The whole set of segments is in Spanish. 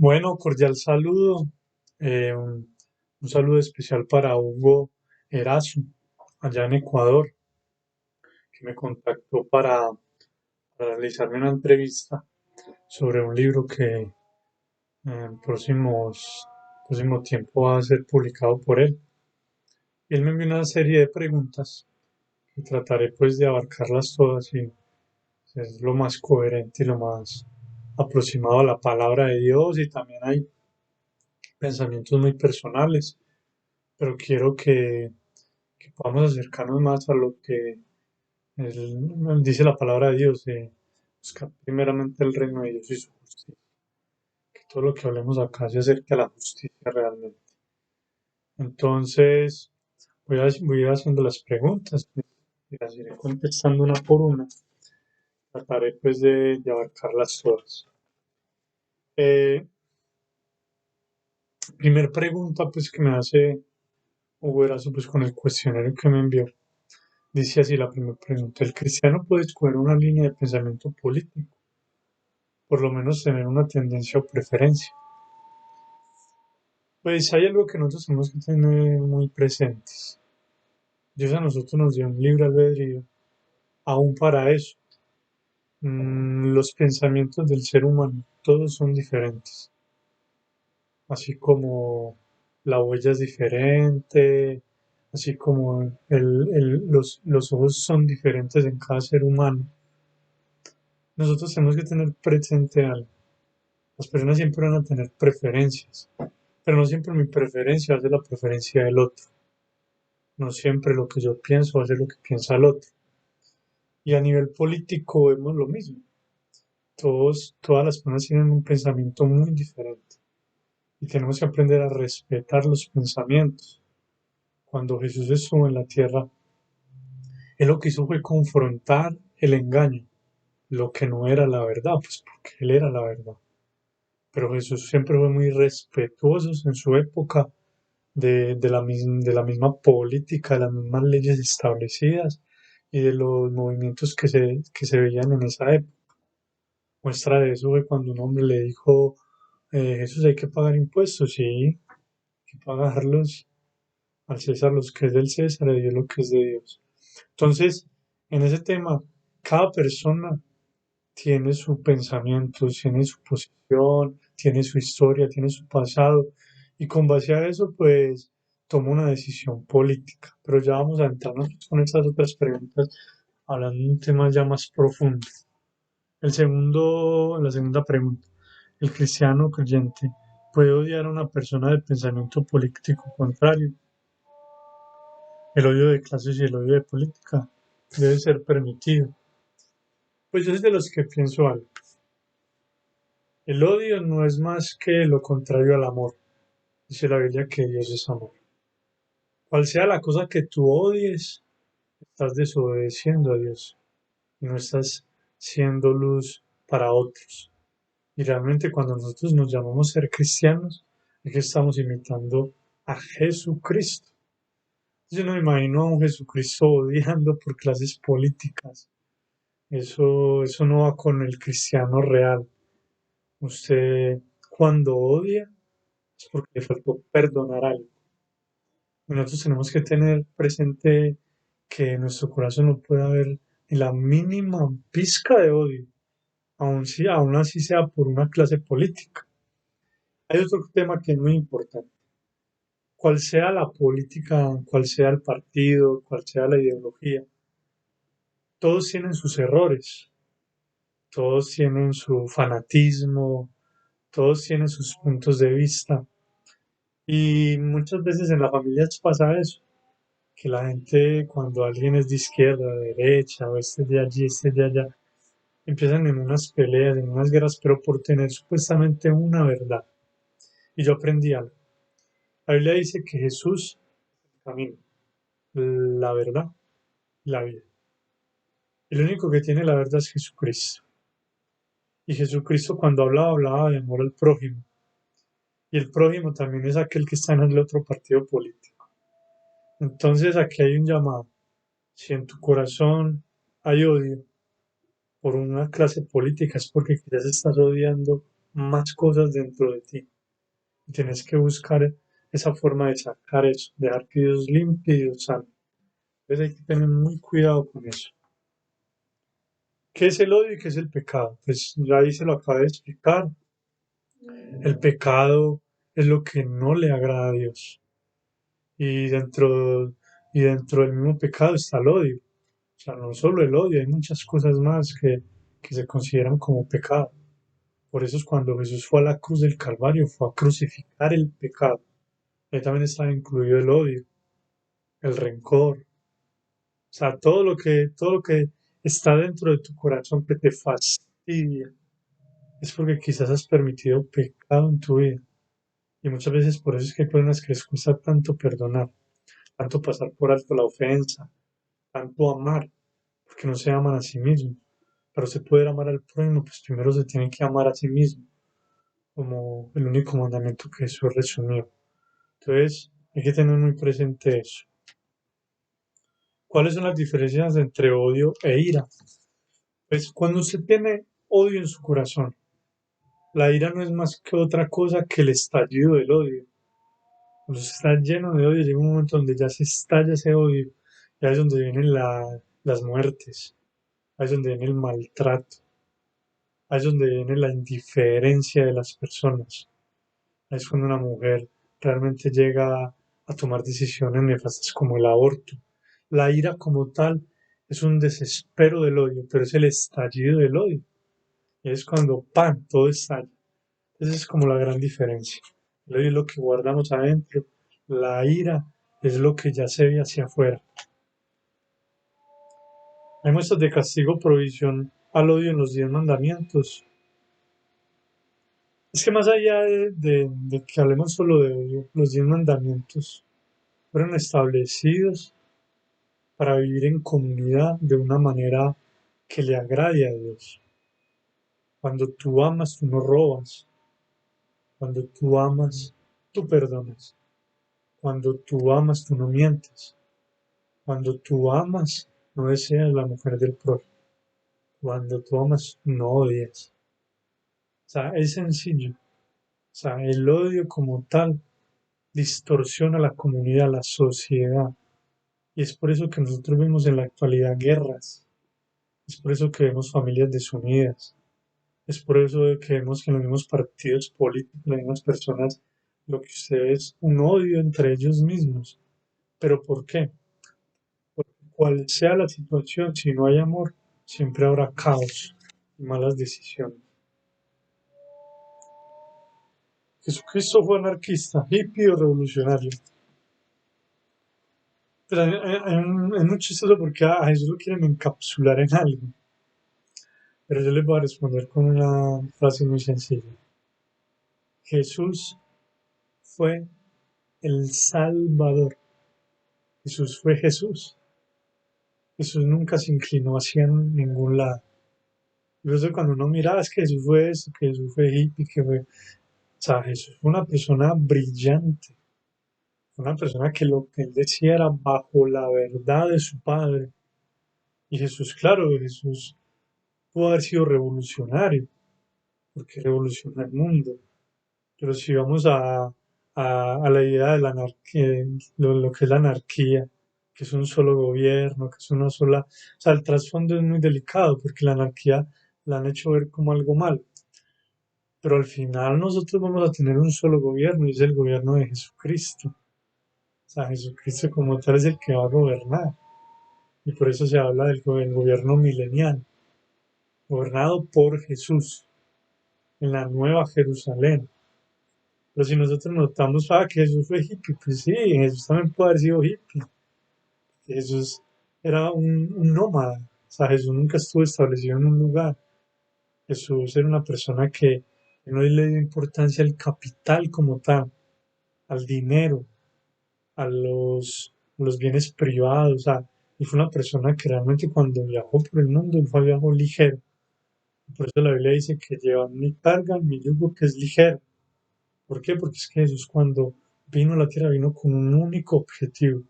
Bueno, cordial saludo. Un saludo especial para Hugo Erazo, allá en Ecuador, que me contactó para realizarme una entrevista sobre un libro que en próximo tiempo va a ser publicado por él. Y él me envió una serie de preguntas que trataré pues de abarcarlas todas y es lo más coherente y lo más aproximado a la palabra de Dios, y también hay pensamientos muy personales, pero quiero que podamos acercarnos más a lo que dice la palabra de Dios, de buscar primeramente el reino de Dios y su justicia, que todo lo que hablemos acá se acerque a la justicia realmente. Entonces, voy a ir haciendo las preguntas y las iré contestando una por una. Trataré pues de abarcarlas todas. Eh, Primer pregunta pues que me hace Hugo Erazo, pues con el cuestionario que me envió. Dice así la primera pregunta: ¿el cristiano puede escoger una línea de pensamiento político? Por lo menos tener una tendencia o preferencia. Pues hay algo que nosotros tenemos que tener muy presentes. Dios a nosotros nos dio un libre albedrío, aún para eso. Los pensamientos del ser humano, todos son diferentes. Así como la huella es diferente, así como los ojos son diferentes en cada ser humano. Nosotros tenemos que tener presente algo. Las personas siempre van a tener preferencias, pero no siempre mi preferencia va a ser la preferencia del otro. No siempre lo que yo pienso va a ser lo que piensa el otro. Y a nivel político vemos lo mismo. Todas las personas tienen un pensamiento muy diferente y tenemos que aprender a respetar los pensamientos. Cuando Jesús estuvo en la tierra, él lo que hizo fue confrontar el engaño, lo que no era la verdad, pues porque él era la verdad. Pero Jesús siempre fue muy respetuoso en su época de la misma política, de las mismas leyes establecidas y de los movimientos que se veían en esa época. Muestra de eso fue cuando un hombre le dijo: Jesús, hay que pagar impuestos, sí, hay que pagarlos al César los que es del César, y a Dios lo que es de Dios. Entonces, en ese tema, cada persona tiene su pensamiento, tiene su posición, tiene su historia, tiene su pasado, y con base a eso, pues, toma una decisión política. Pero ya vamos a entrarnos con estas otras preguntas, hablando de un tema ya más profundo. La segunda pregunta: ¿el cristiano creyente puede odiar a una persona de pensamiento político contrario? El odio de clases y el odio de política debe ser permitido. Pues yo soy de los que pienso algo. El odio no es más que lo contrario al amor. Dice la Biblia que Dios es amor. Cual sea la cosa que tú odies, estás desobedeciendo a Dios y no estás siendo luz para otros. Y realmente cuando nosotros nos llamamos ser cristianos, es que estamos imitando a Jesucristo. Yo no me imagino a un Jesucristo odiando por clases políticas. Eso no va con el cristiano real. Usted, cuando odia, es porque le faltó perdonar algo. Y nosotros tenemos que tener presente que en nuestro corazón no puede haber ni la mínima pizca de odio, aun así sea por una clase política. Hay otro tema que es muy importante. Cual sea la política, cual sea el partido, cual sea la ideología, todos tienen sus errores, todos tienen su fanatismo, todos tienen sus puntos de vista. Y muchas veces en la familia pasa eso, que la gente, cuando alguien es de izquierda, de derecha, o este de allí, este de allá, empiezan en unas peleas, en unas guerras, pero por tener supuestamente una verdad. Y yo aprendí algo. La Biblia dice que Jesús es el camino, la verdad y la vida. El único que tiene la verdad es Jesucristo. Y Jesucristo, cuando hablaba, hablaba de amor al prójimo. Y el prójimo también es aquel que está en el otro partido político. Entonces aquí hay un llamado. Si en tu corazón hay odio por una clase política, es porque quizás estás odiando más cosas dentro de ti. Y tienes que buscar esa forma de sacar eso, dejar que Dios limpie y Dios sane. Entonces hay que tener muy cuidado con eso. ¿Qué es el odio y qué es el pecado? Pues ya ahí se lo acabé de explicar. El pecado es lo que no le agrada a Dios. Y dentro del mismo pecado está el odio. O sea, no solo el odio, hay muchas cosas más que se consideran como pecado. Por eso es cuando Jesús fue a la cruz del Calvario, fue a crucificar el pecado. Ahí también estaba incluido el odio, el rencor. O sea, todo lo que está dentro de tu corazón que te fastidia, es porque quizás has permitido pecado en tu vida. Y muchas veces por eso es que hay personas que les cuesta tanto perdonar, tanto pasar por alto la ofensa, tanto amar, porque no se aman a sí mismos. Para usted poder amar al prójimo, pues primero se tiene que amar a sí mismo, como el único mandamiento que Jesús resumió. Entonces, hay que tener muy presente eso. ¿Cuáles son las diferencias entre odio e ira? Pues cuando usted tiene odio en su corazón, la ira no es más que otra cosa que el estallido del odio. Cuando usted está lleno de odio, llega un momento donde ya se estalla ese odio, ya es donde vienen las muertes, ahí es donde viene el maltrato, ahí es donde viene la indiferencia de las personas. Ahí es cuando una mujer realmente llega a tomar decisiones nefastas como el aborto. La ira como tal es un desespero del odio, pero es el estallido del odio. Y es cuando ¡pam! Todo estalla. Esa es como la gran diferencia. El odio es lo que guardamos adentro. La ira es lo que ya se ve hacia afuera. Hay muestras de castigo, provisión al odio en los 10 mandamientos. Es que más allá de que hablemos solo de odio, los 10 mandamientos fueron establecidos para vivir en comunidad de una manera que le agrade a Dios. Cuando tú amas, tú no robas. Cuando tú amas, tú perdonas. Cuando tú amas, tú no mientes. Cuando tú amas, no deseas la mujer del prójimo. Cuando tú amas, no odias. O sea, es sencillo. O sea, el odio como tal distorsiona la comunidad, la sociedad. Y es por eso que nosotros vemos en la actualidad guerras. Es por eso que vemos familias desunidas. Es por eso que vemos que en los mismos partidos políticos, las mismas personas, lo que usted es un odio entre ellos mismos. ¿Pero por qué? Porque cual sea la situación, si no hay amor, siempre habrá caos y malas decisiones. Jesucristo fue anarquista, hippie o revolucionario. Pero es muy chistoso porque a Jesús lo quieren encapsular en algo. Pero yo les voy a responder con una frase muy sencilla. Jesús fue el Salvador. Jesús fue Jesús. Jesús nunca se inclinó hacia ningún lado. Por eso cuando uno mira, es que Jesús fue esto, que Jesús fue hippie, que fue... O sea, Jesús fue una persona brillante, una persona que lo que él decía era bajo la verdad de su Padre. Y Jesús, claro, Jesús pudo haber sido revolucionario, porque revolucionó el mundo. Pero si vamos a la idea de la anarquía, lo que es la anarquía, que es un solo gobierno, que es una sola... O sea, el trasfondo es muy delicado porque la anarquía la han hecho ver como algo mal. Pero al final nosotros vamos a tener un solo gobierno y es el gobierno de Jesucristo. O sea, Jesucristo como tal es el que va a gobernar. Y por eso se habla del gobierno milenial, gobernado por Jesús en la nueva Jerusalén. Pero si nosotros notamos, que Jesús fue hippie, pues sí, Jesús también puede haber sido hippie. Jesús era un nómada, o sea, Jesús nunca estuvo establecido en un lugar. Jesús era una persona que no le dio importancia al capital como tal, al dinero, a los bienes privados. O sea, él fue una persona que realmente cuando viajó por el mundo, él fue viajó ligero. Por eso la Biblia dice que llevan mi carga, mi yugo que es ligero. ¿Por qué? Porque es que Jesús cuando vino a la tierra vino con un único objetivo,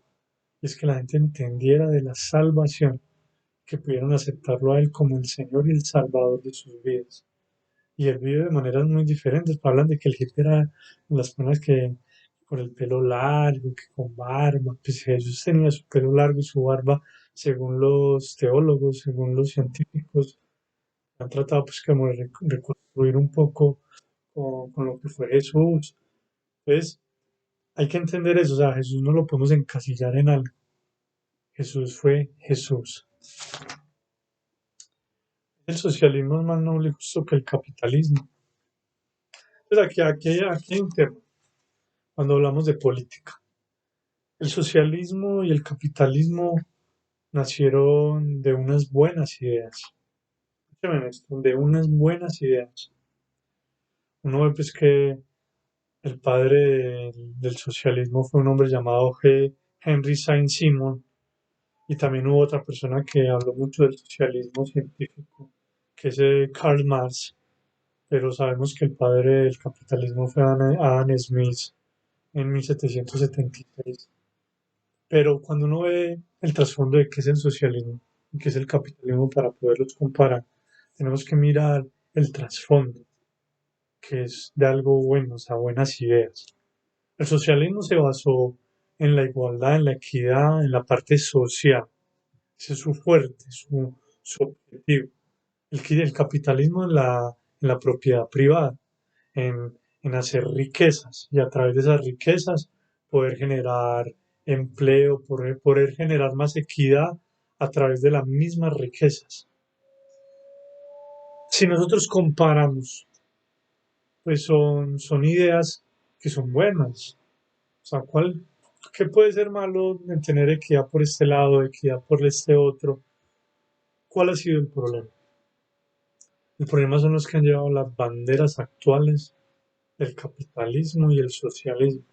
y es que la gente entendiera de la salvación, que pudieran aceptarlo a Él como el Señor y el Salvador de sus vidas. y él vive de maneras muy diferentes. Hablan de que el hippie era las personas que con el pelo largo, que con barba, pues Jesús tenía su pelo largo y su barba, según los teólogos, según los científicos, han tratado pues como de reconstruir un poco con lo que fue Jesús. Entonces, hay que entender eso, o sea, Jesús no lo podemos encasillar en algo. Jesús fue Jesús. El socialismo es más noble y justo que el capitalismo. Entonces, aquí hay un tema cuando hablamos de política. El socialismo y el capitalismo nacieron de unas buenas ideas. Escúchame esto, de unas buenas ideas. Uno ve pues que el padre del socialismo fue un hombre llamado Henry Saint-Simon, y también hubo otra persona que habló mucho del socialismo científico, que es Karl Marx, pero sabemos que el padre del capitalismo fue Adam Smith en 1776. Pero cuando uno ve el trasfondo de qué es el socialismo y qué es el capitalismo para poderlos comparar, tenemos que mirar el trasfondo, que es de algo bueno, o sea, buenas ideas. El socialismo se basó en la igualdad, en la equidad, en la parte social. Ese es su fuerte, su objetivo. El capitalismo en la propiedad privada, en hacer riquezas y a través de esas riquezas poder generar empleo, poder generar más equidad a través de las mismas riquezas. Si nosotros comparamos, pues son ideas que son buenas. O sea, ¿qué puede ser malo en tener equidad por este lado, equidad por este otro? ¿Cuál ha sido el problema? El problema son los que han llevado las banderas actuales del capitalismo y el socialismo.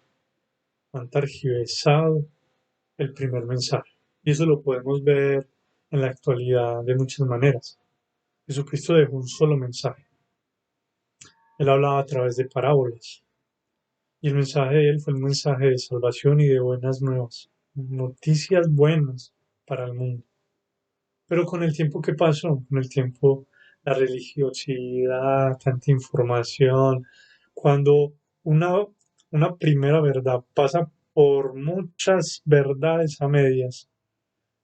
Han tergiversado el primer mensaje. Y eso lo podemos ver en la actualidad de muchas maneras. Jesucristo dejó un solo mensaje. Él hablaba a través de parábolas. Y el mensaje de él fue un mensaje de salvación y de buenas nuevas. Noticias buenas para el mundo. Pero con el tiempo que pasó, con el tiempo, la religiosidad, tanta información, cuando una, una primera verdad pasa por muchas verdades a medias,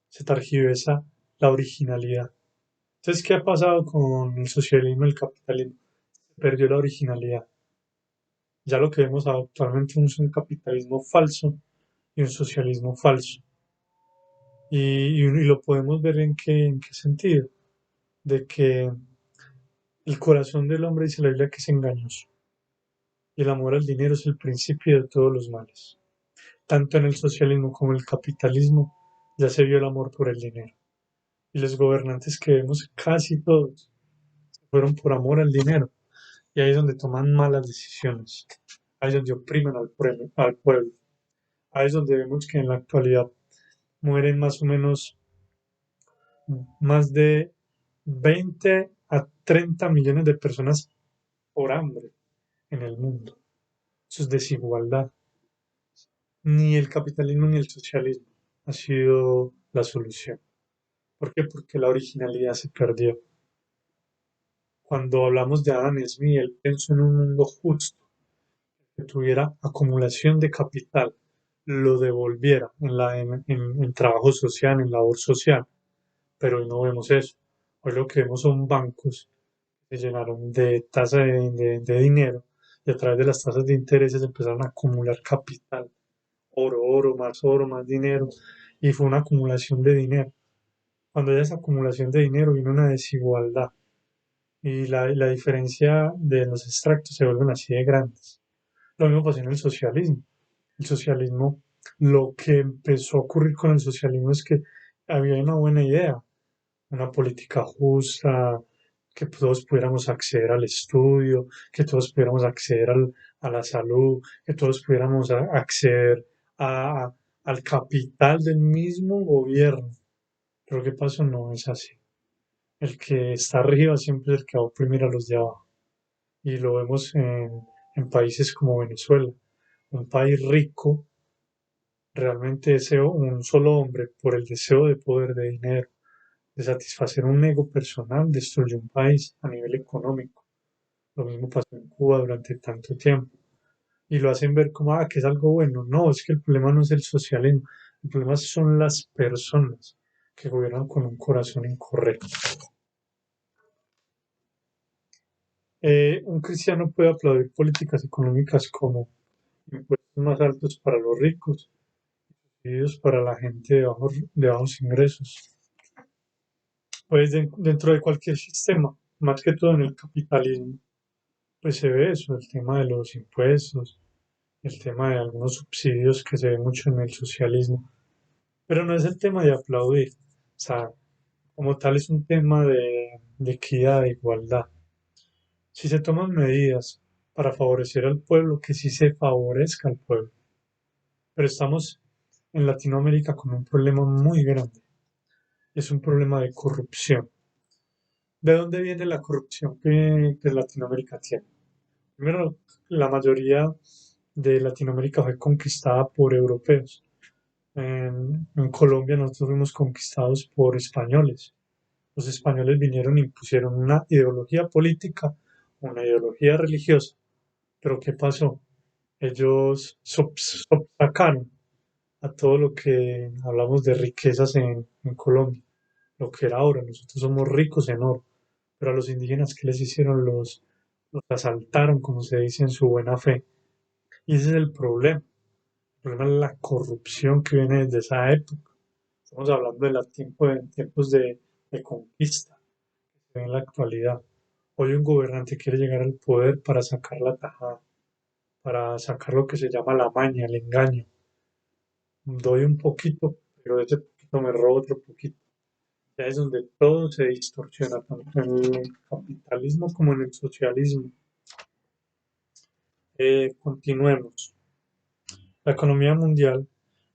se tergiversa la originalidad. Entonces, ¿qué ha pasado con el socialismo y el capitalismo? Se perdió la originalidad. Ya lo que vemos actualmente es un capitalismo falso y un socialismo falso. Y lo podemos ver en qué sentido. De que el corazón del hombre, dice la Biblia, que es engañoso. Y el amor al dinero es el principio de todos los males. Tanto en el socialismo como en el capitalismo ya se vio el amor por el dinero. Y los gobernantes que vemos, casi todos, fueron por amor al dinero. Y ahí es donde toman malas decisiones. Ahí es donde oprimen al pueblo. Ahí es donde vemos que en la actualidad mueren más o menos más de 20 a 30 millones de personas por hambre en el mundo. Eso es desigualdad. Ni el capitalismo ni el socialismo ha sido la solución. ¿Por qué? Porque la originalidad se perdió. Cuando hablamos de Adam Smith, él pensó en un mundo justo, que tuviera acumulación de capital, lo devolviera en trabajo social, en labor social, pero hoy no vemos eso. Hoy lo que vemos son bancos que se llenaron de tasas de dinero y a través de las tasas de intereses empezaron a acumular capital, oro, más dinero, y fue una acumulación de dinero. Cuando hay esa acumulación de dinero viene una desigualdad y la diferencia de los extractos se vuelven así de grandes. Lo mismo pasó en el socialismo. El socialismo, lo que empezó a ocurrir con el socialismo es que había una buena idea, una política justa, que todos pudiéramos acceder al estudio, que todos pudiéramos acceder a la salud, que todos pudiéramos acceder a- al capital del mismo gobierno. Pero ¿qué pasó? No es así. El que está arriba siempre es el que va a oprimir a los de abajo. Y lo vemos en países como Venezuela, un país rico, realmente deseo un solo hombre por el deseo de poder, de dinero, de satisfacer un ego personal, destruye un país a nivel económico. Lo mismo pasó en Cuba durante tanto tiempo. Y lo hacen ver como, que es algo bueno. No, es que el problema no es el socialismo. El problema son las personas que gobiernan con un corazón incorrecto. Un cristiano puede aplaudir políticas económicas como impuestos más altos para los ricos y subsidios para la gente de bajos ingresos. Pues dentro de cualquier sistema, más que todo en el capitalismo, pues se ve eso, el tema de los impuestos, el tema de algunos subsidios que se ve mucho en el socialismo. Pero no es el tema de aplaudir, o sea, como tal es un tema de equidad, de igualdad. Si se toman medidas para favorecer al pueblo, que sí se favorezca al pueblo. Pero estamos en Latinoamérica con un problema muy grande. Es un problema de corrupción. ¿De dónde viene la corrupción que Latinoamérica tiene? Primero, la mayoría de Latinoamérica fue conquistada por europeos. En Colombia nosotros fuimos conquistados por españoles. Los españoles vinieron e impusieron una ideología política, una ideología religiosa. Pero ¿qué pasó? Ellos sacaron a todo lo que hablamos de riquezas en Colombia, lo que era oro. Nosotros somos ricos en oro, pero a los indígenas, ¿qué les hicieron? Los asaltaron, como se dice en su buena fe. Y ese es el problema. El problema es la corrupción que viene desde esa época. Estamos hablando de tiempos de conquista que se ve en la actualidad. Hoy un gobernante quiere llegar al poder para sacar la tajada, para sacar lo que se llama la maña, el engaño. Doy un poquito, pero de ese poquito me robo otro poquito. Ya es donde todo se distorsiona, tanto en el capitalismo como en el socialismo. Continuemos. La economía mundial,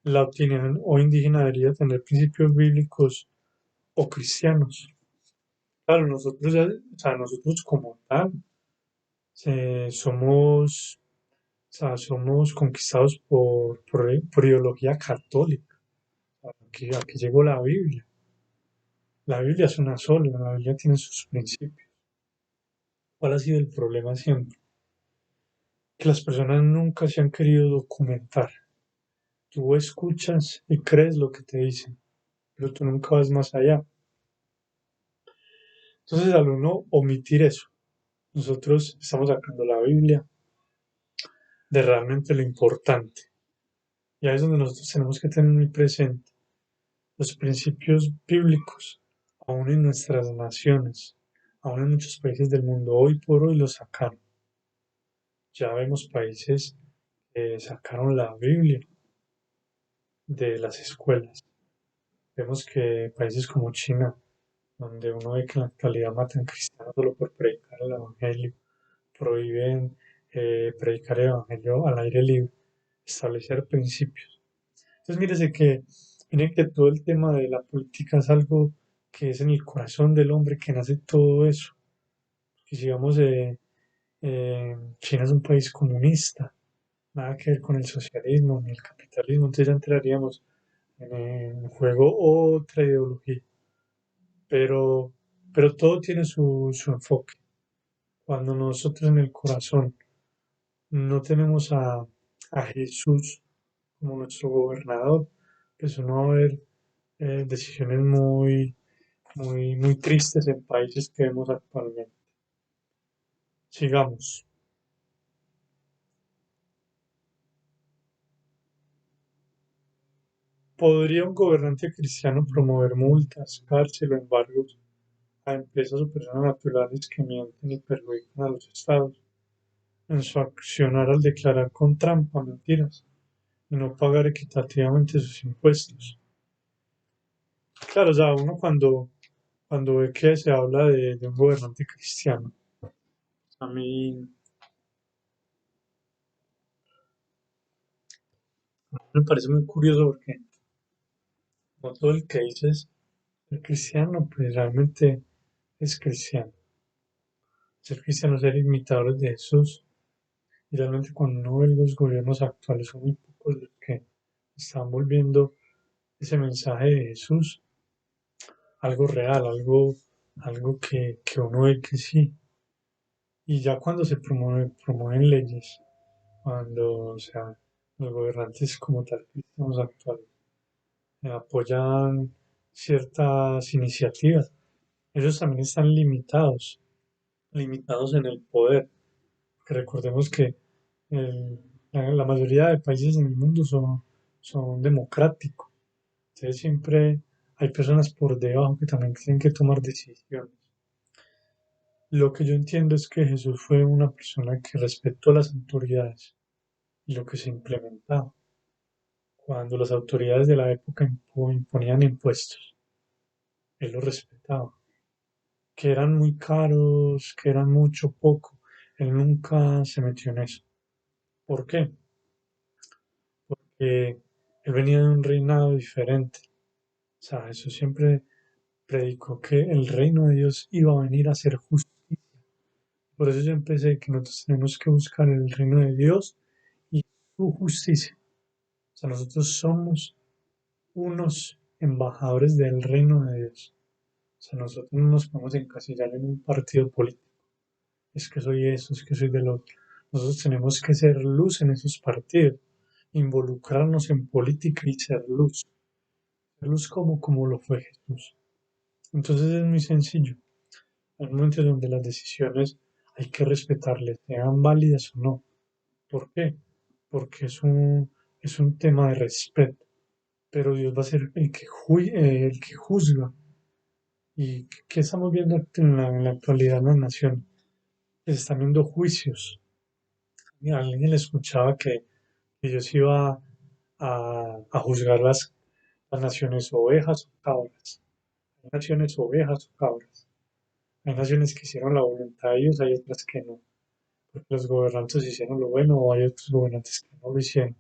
la opinión o indígena debería tener principios bíblicos o cristianos. Claro, nosotros, o sea, nosotros como tal, somos, o sea, somos conquistados por ideología católica. Aquí llegó la Biblia. La Biblia es una sola, la Biblia tiene sus principios. ¿Cuál ha sido el problema siempre? Que las personas nunca se han querido documentar. Tú escuchas y crees lo que te dicen, pero tú nunca vas más allá. Entonces, al uno omitir eso, nosotros estamos sacando la Biblia de realmente lo importante. Y ahí es donde nosotros tenemos que tener muy presente los principios bíblicos, aún en nuestras naciones, aún en muchos países del mundo. Hoy por hoy los sacaron. Ya vemos países que sacaron la Biblia de las escuelas. Vemos que países como China, donde uno ve que en la actualidad matan cristianos solo por predicar el Evangelio, prohíben predicar el Evangelio al aire libre, establecer principios. Entonces, miren que todo el tema de la política es algo que es en el corazón del hombre que nace todo eso. Y si vamos, China es un país comunista, nada que ver con el socialismo ni el capitalismo, entonces ya entraríamos en juego otra ideología. Pero, pero todo tiene su enfoque. Cuando nosotros en el corazón no tenemos a Jesús como nuestro gobernador, pues no va a haber decisiones muy tristes en países que vemos actualmente. Sigamos. ¿Podría un gobernante cristiano promover multas, cárcel o embargos a empresas o personas naturales que mienten y perjudican a los estados en su accionar al declarar con trampa mentiras y no pagar equitativamente sus impuestos? Claro, o sea, uno cuando ve que se habla de un gobernante cristiano, a mí me parece muy curioso porque no todo el que dice es ser cristiano, pues realmente es cristiano. Ser cristiano es ser imitadores de Jesús. Y realmente cuando uno ve los gobiernos actuales son muy pocos los que están volviendo ese mensaje de Jesús algo real, algo que uno ve que sí. Y ya cuando se promueven leyes, cuando, o sea, los gobernantes como tal cristianos actuales apoyan ciertas iniciativas, ellos también están limitados en el poder. Que recordemos que la mayoría de países en el mundo son democráticos. Entonces siempre hay personas por debajo que también tienen que tomar decisiones. Lo que yo entiendo es que Jesús fue una persona que respetó las autoridades y lo que se implementaba. Cuando las autoridades de la época imponían impuestos, él los respetaba. Que eran muy caros, que eran mucho, poco. Él nunca se metió en eso. ¿Por qué? Porque él venía de un reinado diferente. O sea, Jesús siempre predicó que el reino de Dios iba a venir a ser justicia. Por eso yo empecé que nosotros tenemos que buscar el reino de Dios y su justicia. O sea, nosotros somos unos embajadores del reino de Dios. O sea, nosotros no nos podemos encasillar en un partido político. Es que soy eso, es que soy del otro. Nosotros tenemos que ser luz en esos partidos, involucrarnos en política y ser luz. Ser luz como lo fue Jesús. Entonces es muy sencillo. Hay momentos donde las decisiones hay que respetarles, sean válidas o no. ¿Por qué? Porque es un tema de respeto. Pero Dios va a ser el que juzga. ¿Y qué estamos viendo en la actualidad en las naciones? Se están viendo juicios. Y alguien le escuchaba que Dios iba a juzgar las naciones ovejas o cabras. Hay naciones ovejas o cabras. Hay naciones que hicieron la voluntad de Dios, hay otras que no. Porque los gobernantes hicieron lo bueno o hay otros gobernantes que no lo hicieron.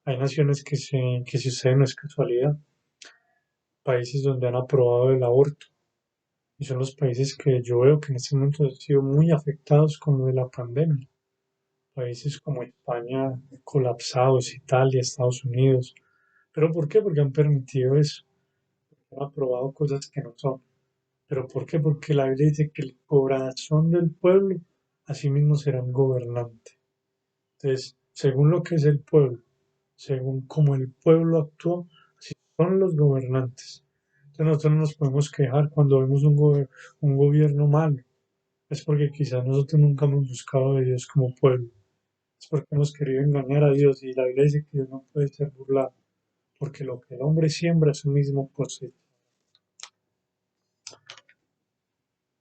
Hay naciones que suceden, no es casualidad, países donde han aprobado el aborto y son los países que yo veo que en este momento han sido muy afectados con lo de la pandemia. Países como España colapsados, Italia, Estados Unidos. ¿Pero por qué? Porque han permitido eso, han aprobado cosas que no son. ¿Pero por qué? Porque la Biblia dice que el corazón del pueblo así mismo será un gobernante. Entonces, según lo que es el pueblo, según cómo el pueblo actuó, así son los gobernantes. Entonces nosotros no nos podemos quejar cuando vemos un gobierno malo. Es porque quizás nosotros nunca hemos buscado de Dios como pueblo. Es porque hemos querido engañar a Dios y la Biblia dice que Dios no puede ser burlado, porque lo que el hombre siembra es su mismo cosecha.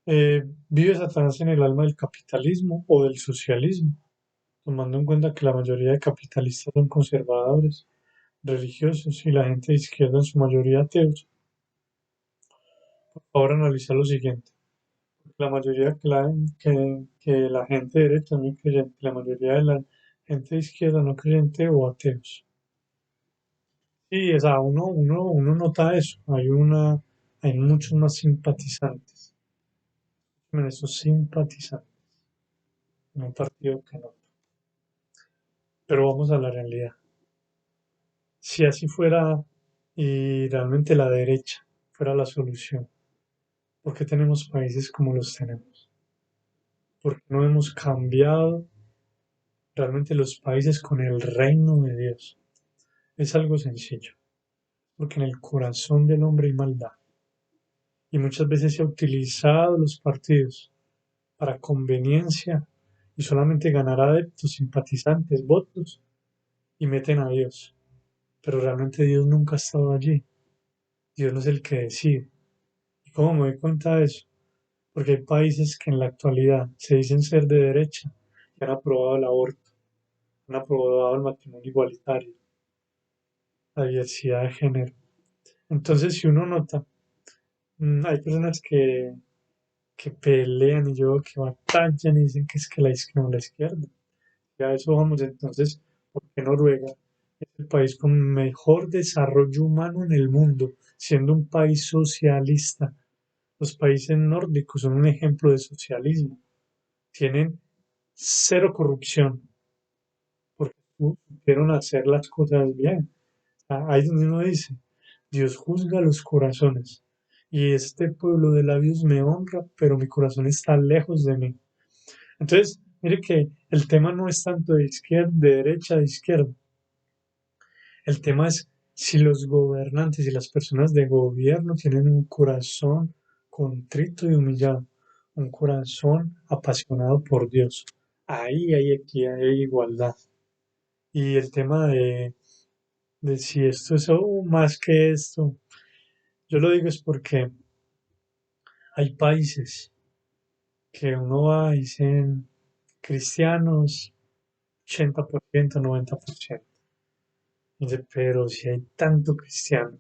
¿Vive Satanás en el alma del capitalismo o del socialismo? Tomando en cuenta que la mayoría de capitalistas son conservadores, religiosos y la gente de izquierda en su mayoría ateos. Ahora analiza lo siguiente. La mayoría que la gente derecha no creyente, la mayoría de la gente de izquierda no creyente o ateos. Sí, o sea, uno nota eso. Hay muchos más simpatizantes. Esos simpatizantes en un partido que no. Pero vamos a la realidad. Si así fuera y realmente la derecha fuera la solución, ¿por qué tenemos países como los tenemos? ¿Por qué no hemos cambiado realmente los países con el reino de Dios? Es algo sencillo, porque en el corazón del hombre hay maldad. Y muchas veces se ha utilizado los partidos para conveniencia y solamente ganar adeptos, simpatizantes, votos y meten a Dios. Pero realmente Dios nunca ha estado allí. Dios no es el que decide. ¿Y cómo me doy cuenta de eso? Porque hay países que en la actualidad se dicen ser de derecha y han aprobado el aborto, han aprobado el matrimonio igualitario, la diversidad de género. Entonces, si uno nota, hay personas que pelean y yo veo que batallan y dicen que es que la izquierda, no, la izquierda. Ya a eso vamos, entonces, ¿por qué Noruega es el país con mejor desarrollo humano en el mundo, siendo un país socialista? Los países nórdicos son un ejemplo de socialismo. Tienen cero corrupción, porque supieron hacer las cosas bien. Ahí es donde uno dice, Dios juzga los corazones. Y este pueblo de labios me honra, pero mi corazón está lejos de mí. Entonces, mire que el tema no es tanto de izquierda, de derecha, de izquierda. El tema es si los gobernantes y las personas de gobierno tienen un corazón contrito y humillado, un corazón apasionado por Dios. Ahí hay equidad, hay igualdad. Y el tema de si esto es más que esto, yo lo digo es porque hay países que uno va y dicen cristianos 80%, 90%. Dice, pero si hay tanto cristiano,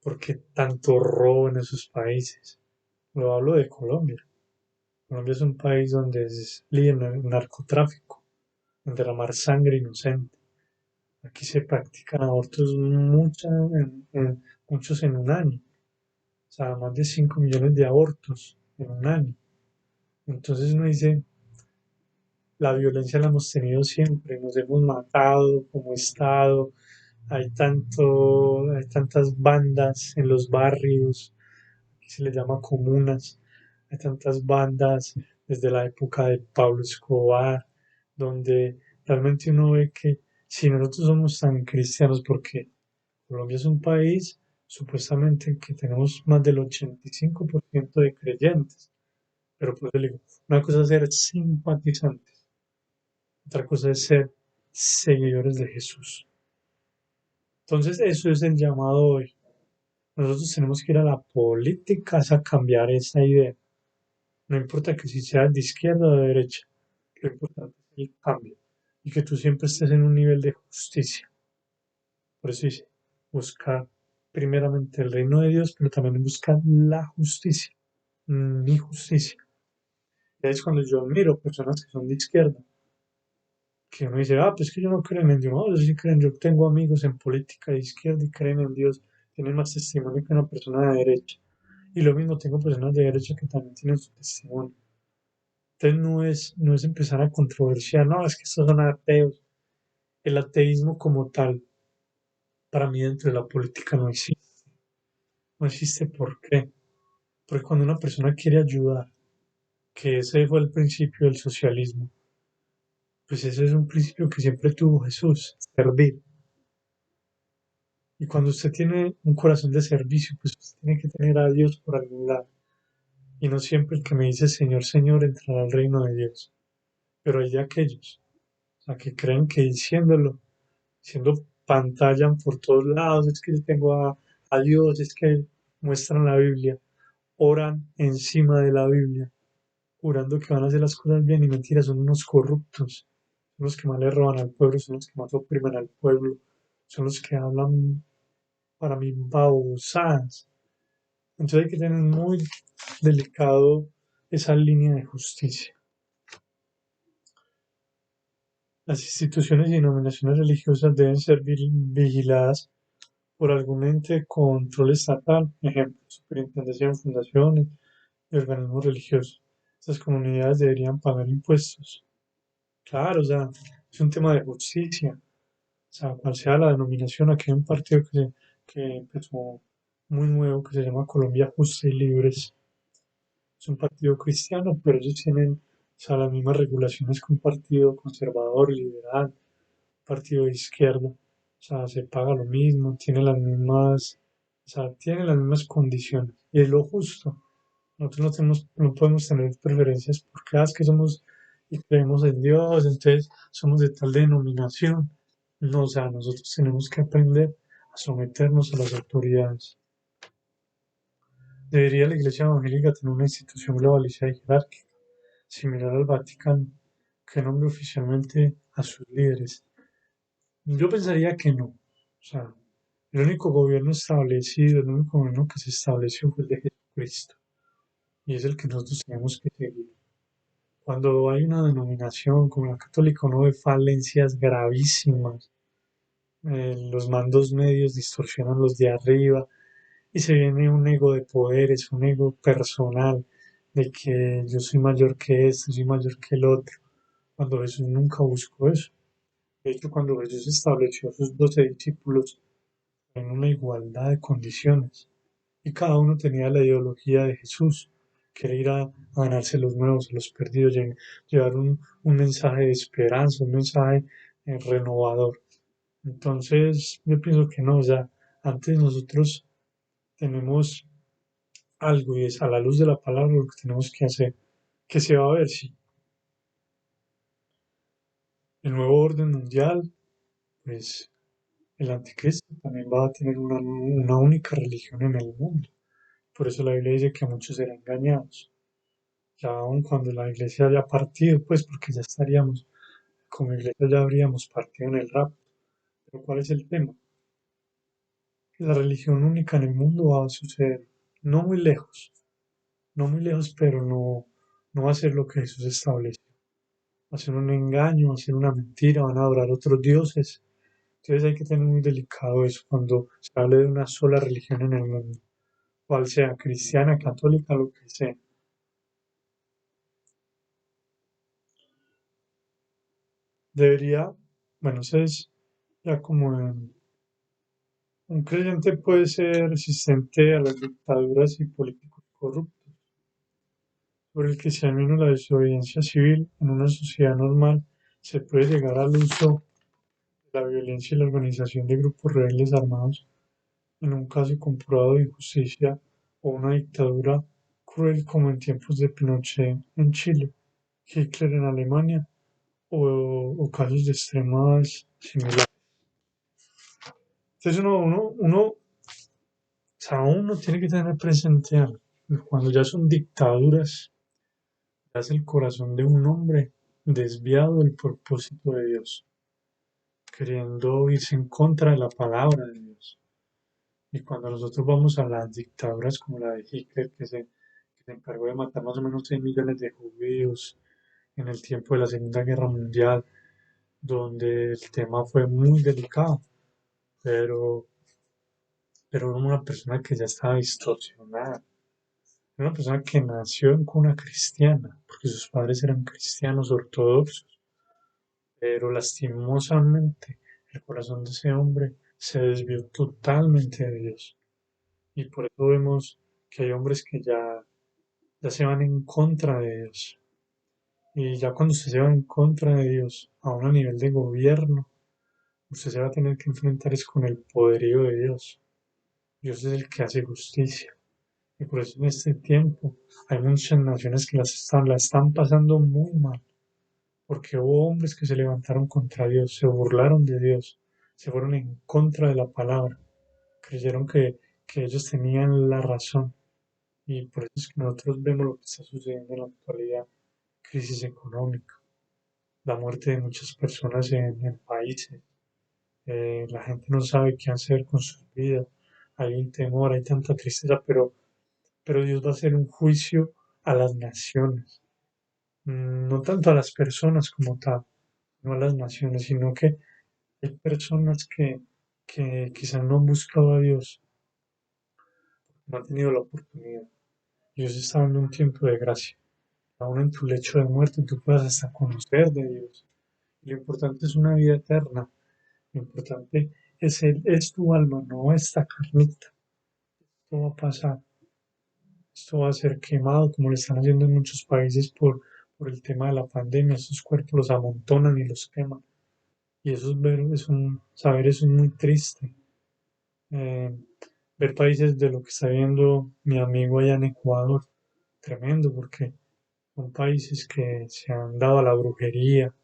¿por qué tanto robo en esos países? Lo hablo de Colombia. Colombia es un país donde es líder en el narcotráfico, en derramar sangre inocente. Aquí se practican abortos muchos en un año. O sea, más de 5 millones de abortos en un año. Entonces uno dice, la violencia la hemos tenido siempre, nos hemos matado como Estado, hay tantas bandas en los barrios, aquí se les llama comunas, hay tantas bandas desde la época de Pablo Escobar, donde realmente uno ve que si nosotros somos tan cristianos, porque Colombia es un país supuestamente que tenemos más del 85% de creyentes, pero pues le digo, una cosa es ser simpatizantes, otra cosa es ser seguidores de Jesús. Entonces, eso es el llamado hoy. Nosotros tenemos que ir a la política a cambiar esa idea. No importa que si seas de izquierda o de derecha, lo importante es el cambio y que tú siempre estés en un nivel de justicia. Por eso dice, buscar primeramente el reino de Dios, pero también buscar la justicia, mi justicia. Y ahí es cuando yo admiro personas que son de izquierda, que uno dice, ah, pues que yo no creen en Dios, no, yo sí creen, yo tengo amigos en política de izquierda y creen en Dios, tienen más testimonio que una persona de derecha. Y lo mismo, tengo personas de derecha que también tienen su testimonio. Entonces no es empezar a controversiar, no, es que estos son ateos. El ateísmo como tal, para mí dentro de la política no existe. No existe ¿por qué? Porque cuando una persona quiere ayudar, que ese fue el principio del socialismo, pues ese es un principio que siempre tuvo Jesús, servir. Y cuando usted tiene un corazón de servicio, pues usted tiene que tener a Dios por algún lado. Y no siempre el que me dice Señor, Señor entrará al reino de Dios. Pero hay de aquellos, o sea, que creen que diciéndolo, siendo pantallan por todos lados, es que yo tengo a Dios, es que muestran la Biblia, oran encima de la Biblia, jurando que van a hacer las cosas bien y mentira, son unos corruptos, son los que más le roban al pueblo, son los que más oprimen al pueblo, son los que hablan para mí babosadas. Entonces hay que tener muy delicado esa línea de justicia. Las instituciones y denominaciones religiosas deben ser vigiladas por algún ente de control estatal, ejemplo, superintendencia de fundaciones y organismos religiosos. Estas comunidades deberían pagar impuestos. Claro, o sea, es un tema de justicia. O sea, cual sea la denominación, aquí hay un partido que empezó muy nuevo que se llama Colombia Justa y Libres. Es un partido cristiano, pero ellos tienen, o sea, las mismas regulaciones que un partido conservador, liberal, partido de izquierda. O sea, se paga lo mismo, tiene las mismas, o sea, tiene las mismas condiciones. Y es lo justo. Nosotros no podemos tener preferencias porque es que somos y creemos en Dios, entonces somos de tal denominación. No, o sea, nosotros tenemos que aprender a someternos a las autoridades. Debería la Iglesia Evangélica tener una institución globalizada y jerárquica, similar al Vaticano, que nombre oficialmente a sus líderes. Yo pensaría que no. O sea, el único gobierno establecido, el único gobierno que se estableció fue el de Jesucristo. Y es el que nosotros tenemos que seguir. Cuando hay una denominación como la católica, uno ve falencias gravísimas. Los mandos medios distorsionan los de arriba y se viene un ego de poderes, un ego personal, de que yo soy mayor que este, soy mayor que el otro, cuando Jesús nunca buscó eso. De hecho, cuando Jesús estableció a sus 12 discípulos en una igualdad de condiciones y cada uno tenía la ideología de Jesús, quiere ir a ganarse los nuevos, a los perdidos, llevar un mensaje de esperanza, un mensaje renovador. Entonces, yo pienso que no, o sea, antes nosotros tenemos algo y es a la luz de la palabra lo que tenemos que hacer, que se va a ver si el nuevo orden mundial, pues el anticristo también va a tener una única religión en el mundo. Por eso la Biblia dice que muchos serán engañados. Ya aun cuando la iglesia haya partido, pues porque ya estaríamos, como iglesia ya habríamos partido en el rapto. Pero ¿cuál es el tema? La religión única en el mundo va a suceder no muy lejos, no muy lejos, pero no va a ser lo que Jesús estableció. Va a ser un engaño, va a ser una mentira, van a adorar otros dioses. Entonces hay que tener muy delicado eso cuando se hable de una sola religión en el mundo, cual sea cristiana, católica, lo que sea. Debería, bueno, eso es ya como un creyente puede ser resistente a las dictaduras y políticos corruptos. Por el cristianismo, la desobediencia civil en una sociedad normal se puede llegar al uso de la violencia y la organización de grupos rebeldes armados en un caso comprobado de injusticia o una dictadura cruel como en tiempos de Pinochet en Chile, Hitler en Alemania o casos de extremas similares. Entonces o sea, uno tiene que tener presente algo. Cuando ya son dictaduras, ya es el corazón de un hombre desviado del propósito de Dios, queriendo irse en contra de la palabra de Dios. Y cuando nosotros vamos a las dictaduras como la de Hitler, que se encargó de matar más o menos 6 millones de judíos en el tiempo de la Segunda Guerra Mundial, donde el tema fue muy delicado, pero, pero era una persona que ya estaba distorsionada, era una persona que nació en cuna cristiana, porque sus padres eran cristianos ortodoxos, pero lastimosamente el corazón de ese hombre se desvió totalmente de Dios. Y por eso vemos que hay hombres que ya se van en contra de Dios. Y ya cuando usted se va en contra de Dios, aún a nivel de gobierno, usted se va a tener que enfrentar es con el poderío de Dios. Dios es el que hace justicia. Y por eso en este tiempo hay muchas naciones que la están pasando muy mal. Porque hubo hombres que se levantaron contra Dios, se burlaron de Dios, se fueron en contra de la palabra, creyeron que ellos tenían la razón. Y por eso es que nosotros vemos lo que está sucediendo en la actualidad, crisis económica, la muerte de muchas personas en países, la gente no sabe qué hacer con sus vidas, hay un temor, hay tanta tristeza, pero Dios va a hacer un juicio a las naciones, no tanto a las personas como tal, no a las naciones, sino que hay personas que quizás no han buscado a Dios, no han tenido la oportunidad. Dios está dando un tiempo de gracia. Aún en tu lecho de muerte tú puedas hasta conocer de Dios. Lo importante es una vida eterna. Lo importante es tu alma, no esta carnita. Esto va a pasar. Esto va a ser quemado como lo están haciendo en muchos países por el tema de la pandemia. Estos cuerpos los amontonan y los queman. Y eso saber eso es muy triste. Eh, ver países de lo que está viendo mi amigo allá en Ecuador, tremendo, porque son países que se han dado a la brujería,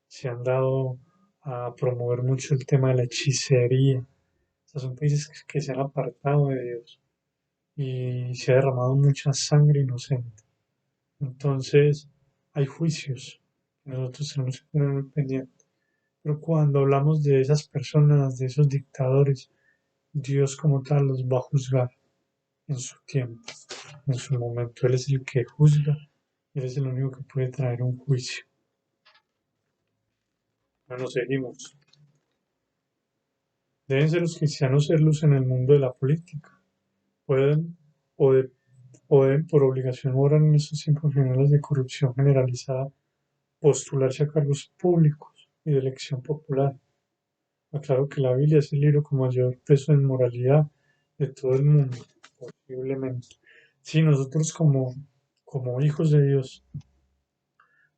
se han dado a promover mucho el tema de la hechicería. O sea, son países que se han apartado de Dios y se ha derramado mucha sangre inocente. Entonces, hay juicios que nosotros tenemos que tener muy pendientes. Pero cuando hablamos de esas personas, de esos dictadores, Dios como tal los va a juzgar en su tiempo, en su momento. Él es el que juzga, Él es el único que puede traer un juicio. Bueno, seguimos. Deben ser los cristianos ser luz en el mundo de la política. Pueden o, de- o deben, por obligación moral en estos tiempos finales de corrupción generalizada, postularse a cargos públicos y de elección popular. Aclaro que la Biblia es el libro con mayor peso en moralidad de todo el mundo, posiblemente. Sí, nosotros como como hijos de Dios,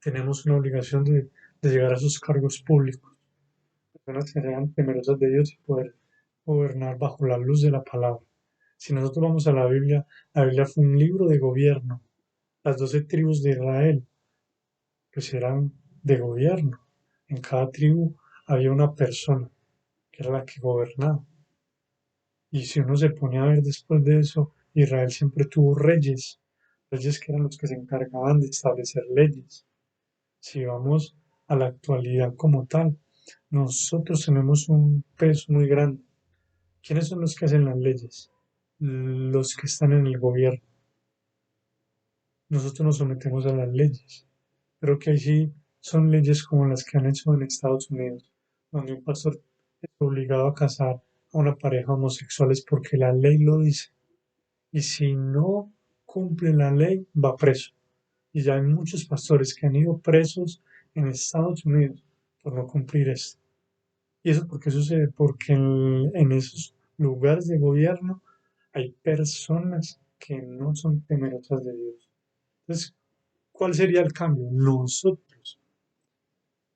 tenemos una obligación de llegar a esos cargos públicos, personas que sean temerosas de Dios y poder gobernar bajo la luz de la palabra. Si nosotros vamos a la Biblia fue un libro de gobierno. Las 12 tribus de Israel, pues eran de gobierno. En cada tribu había una persona que era la que gobernaba. Y si uno se pone a ver después de eso, Israel siempre tuvo reyes, reyes que eran los que se encargaban de establecer leyes. Si vamos a la actualidad como tal, nosotros tenemos un peso muy grande. ¿Quiénes son los que hacen las leyes? Los que están en el gobierno. Nosotros nos sometemos a las leyes. Creo que ahí sí son leyes como las que han hecho en Estados Unidos, donde un pastor es obligado a casar a una pareja homosexuales porque la ley lo dice. Y si no cumple la ley, va preso. Y ya hay muchos pastores que han ido presos en Estados Unidos por no cumplir esto. ¿Y eso por qué sucede? Porque en esos lugares de gobierno hay personas que no son temerosas de Dios. Entonces, ¿cuál sería el cambio? Nosotros.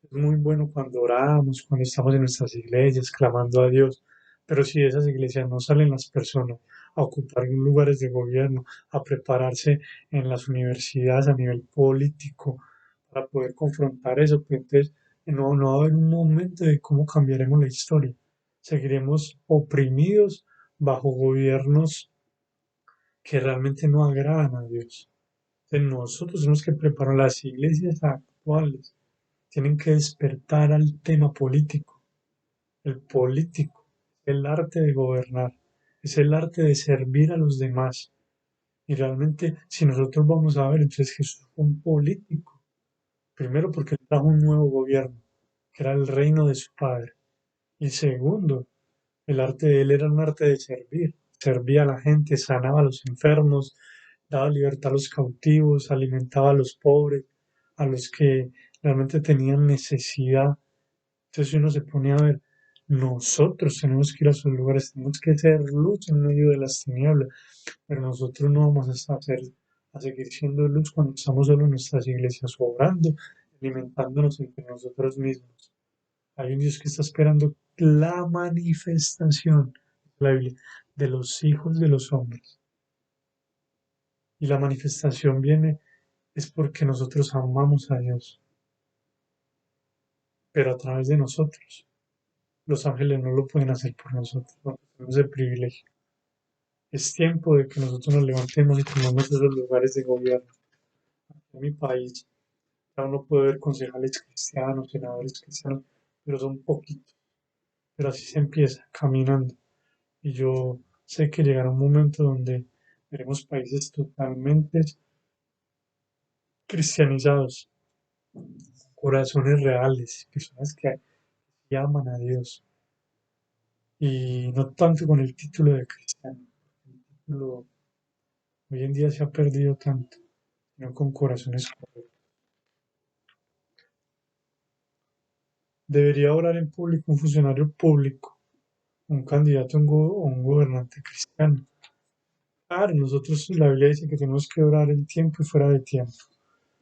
Es muy bueno cuando oramos, cuando estamos en nuestras iglesias clamando a Dios, pero si de esas iglesias no salen las personas a ocupar lugares de gobierno, a prepararse en las universidades a nivel político para poder confrontar eso, pues entonces no va a haber un momento de cómo cambiaremos la historia. Seguiremos oprimidos bajo gobiernos que realmente no agradan a Dios. Entonces nosotros tenemos que preparar las iglesias actuales tienen que despertar al tema político. El político es el arte de gobernar, es el arte de servir a los demás. Y realmente, si nosotros vamos a ver, entonces Jesús fue un político. Primero, porque él trajo un nuevo gobierno, que era el reino de su Padre. Y segundo, el arte de él era un arte de servir. Servía a la gente, sanaba a los enfermos, daba libertad a los cautivos, alimentaba a los pobres, a los que realmente tenían necesidad. Entonces, si uno se pone a ver, nosotros tenemos que ir a esos lugares, tenemos que ser luz en medio de las tinieblas, pero nosotros no vamos a seguir siendo luz cuando estamos solo en nuestras iglesias orando, alimentándonos entre nosotros mismos. Hay un Dios que está esperando la manifestación, la Biblia, de los hijos de los hombres. Y la manifestación viene es porque nosotros amamos a Dios, pero a través de nosotros. Los ángeles no lo pueden hacer por nosotros, nosotros tenemos el privilegio. Es tiempo de que nosotros nos levantemos y tomemos esos lugares de gobierno. En mi país ya uno puede ver concejales cristianos, senadores cristianos, pero son poquitos. Pero así se empieza, caminando. Y yo sé que llegará un momento donde veremos países totalmente cristianizados, corazones reales, personas que aman a Dios. Y no tanto con el título de cristiano. El título hoy en día se ha perdido tanto, sino con corazones correctos. Debería orar en público un funcionario público, un candidato o un gobernante cristiano. Claro, nosotros, la Biblia dice que tenemos que orar en tiempo y fuera de tiempo.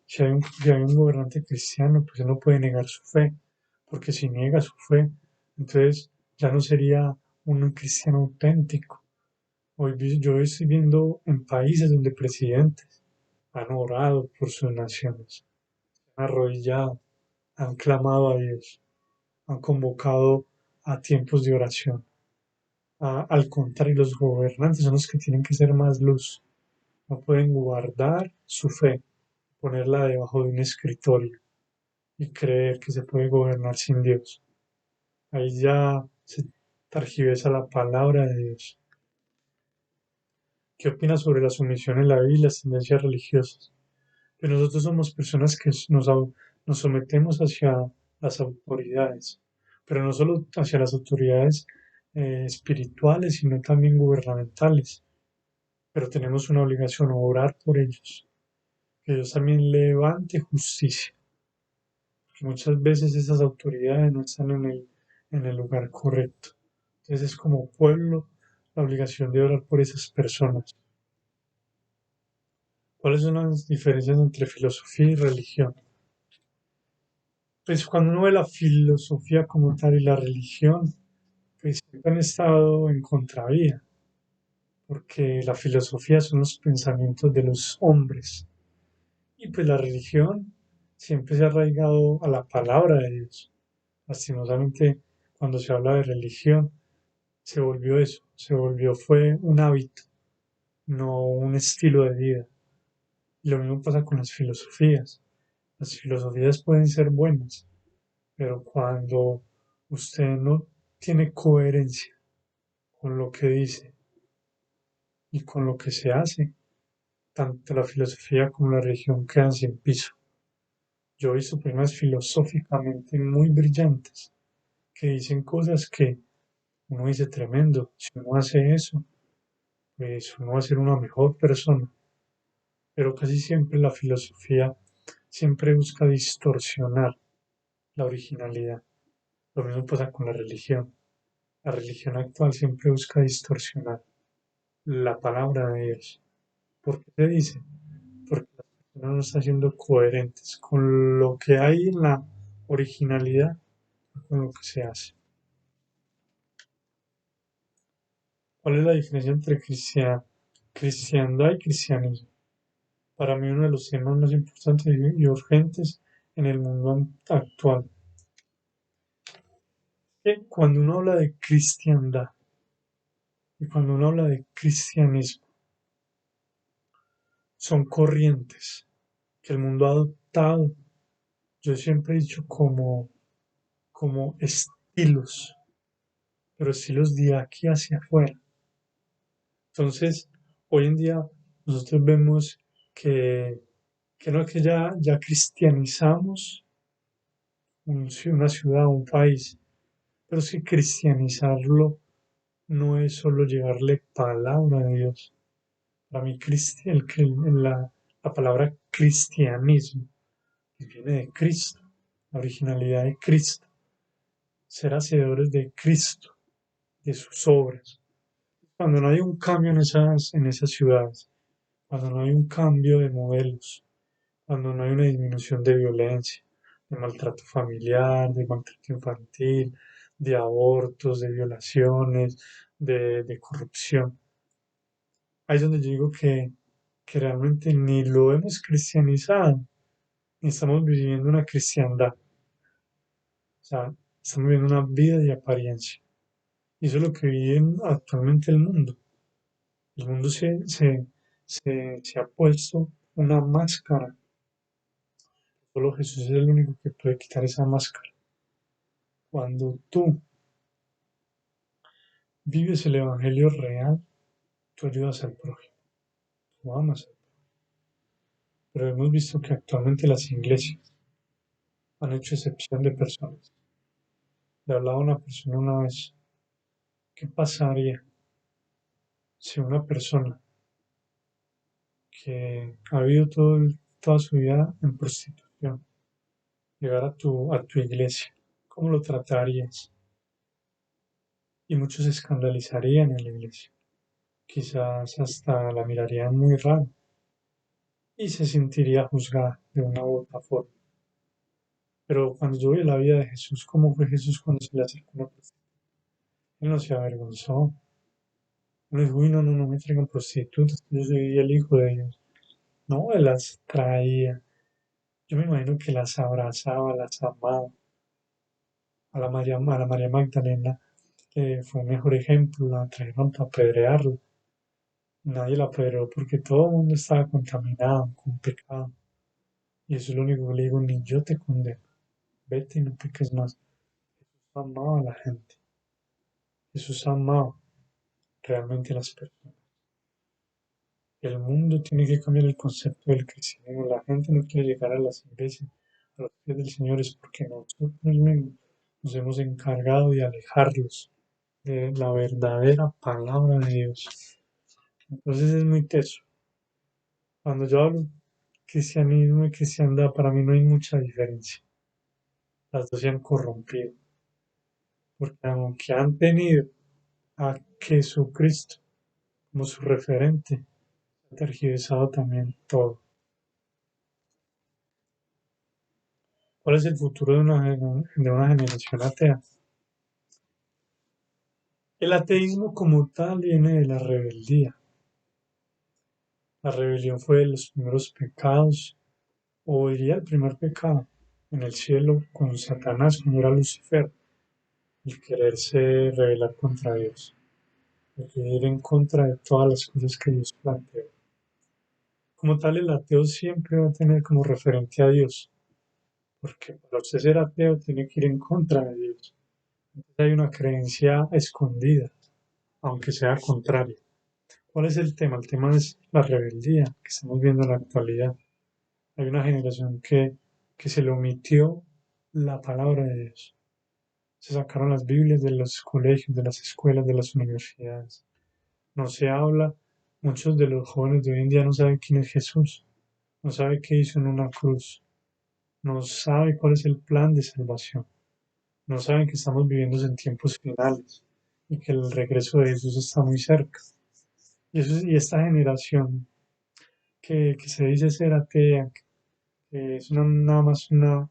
Si hay un gobernante cristiano, pues él no puede negar su fe, porque si niega su fe, entonces ya no sería un cristiano auténtico. Yo estoy viendo en países donde presidentes han orado por sus naciones, han arrodillado, han clamado a Dios, han convocado a tiempos de oración. Al contrario, los gobernantes son los que tienen que ser más luz. No pueden guardar su fe, ponerla debajo de un escritorio y creer que se puede gobernar sin Dios. Ahí ya se targiversa la palabra de Dios. ¿Qué opinas sobre la sumisión en la vida y las tendencias religiosas? Que nosotros somos personas que nos sometemos hacia las autoridades, pero no solo hacia las autoridades espirituales, sino también gubernamentales. Pero tenemos una obligación, orar por ellos, que Dios también levante justicia, porque muchas veces esas autoridades no están en el lugar correcto. Entonces es como pueblo la obligación de orar por esas personas. ¿Cuáles son las diferencias entre filosofía y religión? Pues cuando uno ve la filosofía como tal y la religión, pues siempre han estado en contravía, porque la filosofía son los pensamientos de los hombres y pues la religión siempre se ha arraigado a la palabra de Dios. Lastimosamente, cuando se habla de religión, se volvió eso, fue un hábito, no un estilo de vida. Y lo mismo pasa con las filosofías. Las filosofías pueden ser buenas, pero cuando usted no tiene coherencia con lo que dice y con lo que se hace, tanto la filosofía como la religión quedan sin piso. Yo he visto personas filosóficamente muy brillantes que dicen cosas que uno dice tremendo. Si uno hace eso, pues uno va a ser una mejor persona. Pero casi siempre la filosofía siempre busca distorsionar la originalidad. Lo mismo pasa con la religión. La religión actual siempre busca distorsionar la palabra de Dios. ¿Por qué se dice? Porque las personas no están siendo coherentes con lo que hay en la originalidad, con lo que se hace. ¿Cuál es la diferencia entre cristiandad y cristianismo? Para mí uno de los temas más importantes y urgentes en el mundo actual. Que cuando uno habla de cristiandad y cuando uno habla de cristianismo, son corrientes que el mundo ha adoptado. Yo siempre he dicho como estilos, pero estilos de aquí hacia afuera. Entonces, hoy en día nosotros vemos que, que no que ya cristianizamos una ciudad, un país, pero es que cristianizarlo no es solo llevarle palabra de Dios. Para mí, la palabra cristianismo viene de Cristo, la originalidad de Cristo, ser hacedores de Cristo, de sus obras. Cuando no hay un cambio en esas ciudades, cuando no hay un cambio de modelos, cuando no hay una disminución de violencia, de maltrato familiar, de maltrato infantil, de abortos, de violaciones, de corrupción. Ahí es donde yo digo que realmente ni lo hemos cristianizado, ni estamos viviendo una cristiandad. O sea, estamos viviendo una vida de apariencia. Y eso es lo que vive actualmente el mundo. El mundo se ha puesto una máscara. Solo Jesús es el único que puede quitar esa máscara. Cuando tú vives el evangelio real, tú ayudas al prójimo, tú amas. Pero hemos visto que actualmente las iglesias han hecho excepción de personas. Le hablaba a una persona una vez, ¿qué pasaría si una persona que ha vivido toda su vida en prostitución llegara a tu iglesia? ¿Cómo lo tratarías? Y muchos se escandalizarían en la iglesia. Quizás hasta la mirarían muy raro y se sentiría juzgada de una u otra forma. Pero cuando yo vi la vida de Jesús, ¿cómo fue Jesús cuando se le acercó una prostituta? Él no se avergonzó. No dijo, uy, no, no, no me traigan prostitutas, yo soy el hijo de Dios. No, él las traía. Yo me imagino que las abrazaba, las amaba. A la María Magdalena fue un mejor ejemplo, la trajeron para apedrearla. Nadie la apedreó porque todo el mundo estaba contaminado con pecado. Y eso es lo único que le digo, ni yo te condeno. Vete y no peques más. Jesús amaba a la gente. Jesús amaba realmente a las personas. El mundo tiene que cambiar el concepto del cristianismo. La gente no quiere llegar a las iglesias, a los pies del Señor, es porque nosotros mismos nos hemos encargado de alejarlos de la verdadera palabra de Dios. Entonces es muy teso. Cuando yo hablo cristianismo y cristiandad, para mí no hay mucha diferencia. Las dos se han corrompido, porque aunque han tenido a Jesucristo como su referente, tergiversado también todo. ¿Cuál es el futuro de una generación atea? El ateísmo como tal viene de la rebeldía. La rebelión fue de los primeros pecados, o diría el primer pecado, en el cielo con Satanás, cuando era Lucifer, el quererse rebelar contra Dios, el ir en contra de todas las cosas que Dios planteó. Como tal, el ateo siempre va a tener como referente a Dios, porque para usted ser ateo tiene que ir en contra de Dios. Entonces hay una creencia escondida, aunque sea contraria. ¿Cuál es el tema? El tema es la rebeldía que estamos viendo en la actualidad. Hay una generación que se le omitió la palabra de Dios. Se sacaron las Biblias de los colegios, de las escuelas, de las universidades. No se habla, muchos de los jóvenes de hoy en día no saben quién es Jesús, no saben qué hizo en una cruz, no saben cuál es el plan de salvación, no saben que estamos viviendo en tiempos finales y que el regreso de Jesús está muy cerca. Y esta generación que se dice ser atea, que es nada más una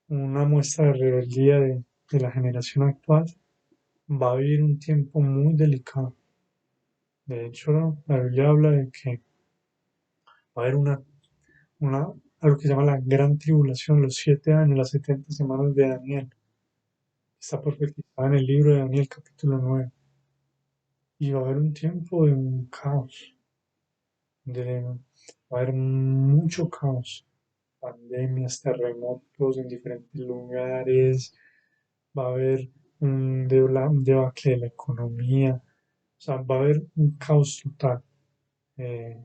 muestra de rebeldía de la generación actual, va a vivir un tiempo muy delicado. De hecho, la Biblia habla de que va a haber una, algo que se llama la gran tribulación, los 7 años, las 70 semanas de Daniel. Está profetizada en el libro de Daniel, capítulo 9. Y va a haber un tiempo de un caos, va a haber mucho caos, pandemias, terremotos en diferentes lugares, va a haber un debacle de la economía, o sea, va a haber un caos total,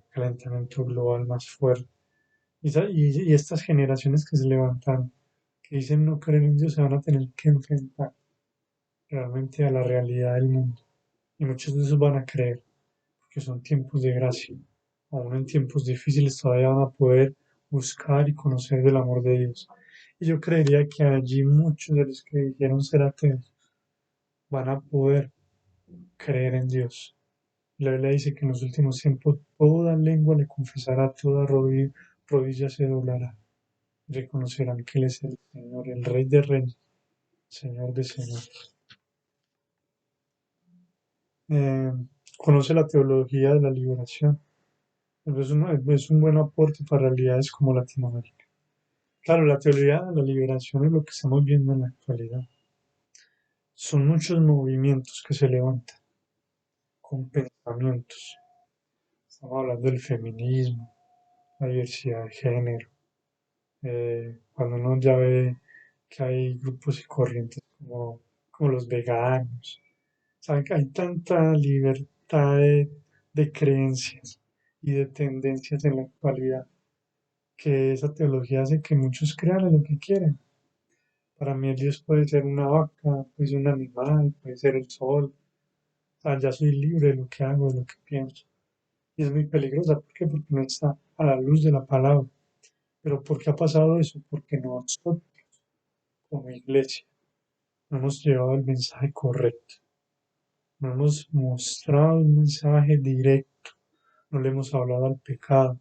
calentamiento global más fuerte. Y estas generaciones que se levantan, que dicen no creer en Dios, se van a tener que enfrentar realmente a la realidad del mundo. Y muchos de esos van a creer, porque son tiempos de gracia. Aún en tiempos difíciles todavía van a poder buscar y conocer del amor de Dios. Y yo creería que allí muchos de los que dijeron ser ateos van a poder creer en Dios. La Biblia dice que en los últimos tiempos toda lengua le confesará, toda rodilla se doblará. Reconocerán que Él es el Señor, el Rey de Reyes, Señor de Señores. Eh, Conoce la teología de la liberación. Es un buen aporte para realidades como Latinoamérica. Claro, la teología de la liberación es lo que estamos viendo en la actualidad. Son muchos movimientos que se levantan con pensamientos. Estamos hablando del feminismo, la diversidad de género. Cuando uno ya ve que hay grupos y corrientes como los veganos. Saben que hay tanta libertad de creencias y de tendencias en la actualidad que esa teología hace que muchos crean en lo que quieren. Para mí el Dios puede ser una vaca, puede ser un animal, puede ser el sol. O sea, ya soy libre de lo que hago, de lo que pienso. Y es muy peligrosa. ¿Por qué? Porque no está a la luz de la palabra. ¿Pero por qué ha pasado eso? Porque nosotros, como iglesia, no hemos llevado el mensaje correcto. No hemos mostrado un mensaje directo. No le hemos hablado al pecado.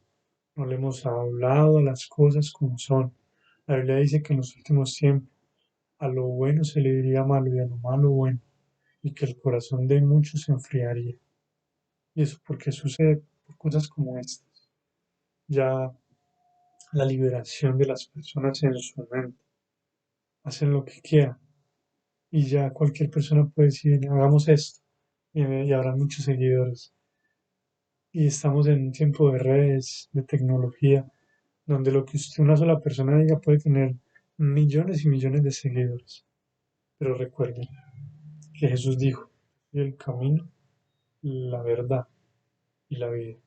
No le hemos hablado a las cosas como son. La Biblia dice que en los últimos tiempos a lo bueno se le diría malo y a lo malo bueno, y que el corazón de muchos se enfriaría. ¿Y eso porque sucede? Por cosas como estas. Ya la liberación de las personas en su mente. Hacen lo que quieran. Y ya cualquier persona puede decir, hagamos esto. Y habrá muchos seguidores. Y estamos en un tiempo de redes, de tecnología, donde lo que una sola persona diga puede tener millones y millones de seguidores. Pero recuerden que Jesús dijo, "Yo soy el camino, la verdad y la vida.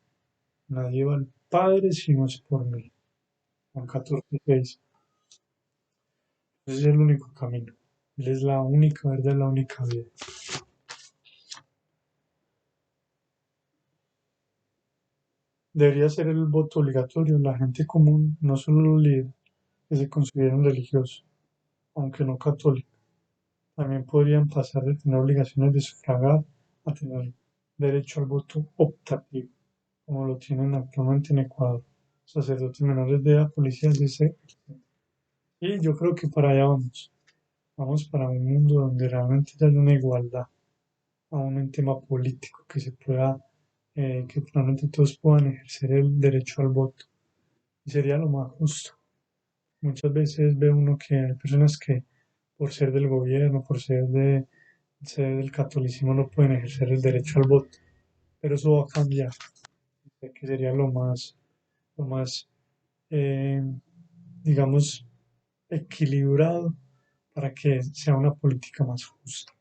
Nadie va al Padre si no es por mí". Juan 14:6. Ese es el único camino. Él es la única verdad, la única vida. Debería ser el voto obligatorio. La gente común, no solo los líderes que se consideran religiosos, aunque no católicos, también podrían pasar de tener obligaciones de sufragar a tener derecho al voto optativo. como lo tienen actualmente en Ecuador. Sacerdotes menores de edad, policías, dice. Y yo creo que para allá vamos. Vamos para un mundo donde realmente haya una igualdad, aún en tema político, que se pueda, que realmente todos puedan ejercer el derecho al voto. Y sería lo más justo. Muchas veces ve uno que hay personas que por ser del gobierno, por ser del catolicismo, no pueden ejercer el derecho al voto. Pero eso va a cambiar, que sería lo más, eh, digamos, equilibrado para que sea una política más justa.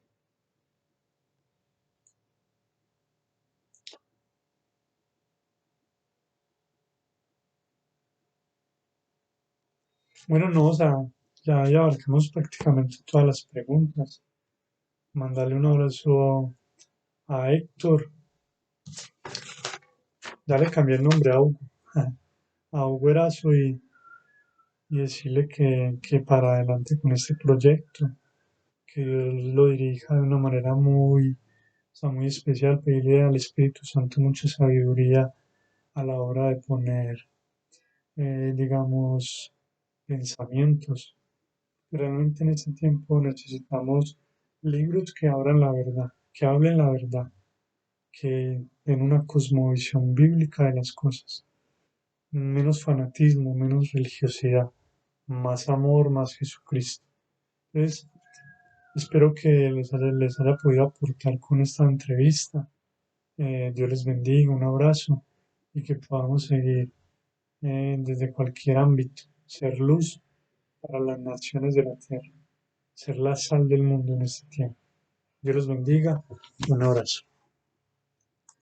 Bueno, no, o sea, ya abarcamos prácticamente todas las preguntas. Mandarle un abrazo a Héctor, ya le cambié el nombre a Hugo, a Hugo Erazo y decirle que para adelante con este proyecto, que Dios lo dirija de una manera muy, o sea, muy especial, pedirle al Espíritu Santo mucha sabiduría a la hora de poner, digamos, pensamientos. Realmente en este tiempo necesitamos libros que abran la verdad, que hablen la verdad, que den una cosmovisión bíblica de las cosas. Menos fanatismo, menos religiosidad, más amor, más Jesucristo. Entonces, espero que les haya podido aportar con esta entrevista. Dios les bendiga, un abrazo y que podamos seguir desde cualquier ámbito, ser luz para las naciones de la tierra, ser la sal del mundo en este tiempo. Dios los bendiga, un abrazo.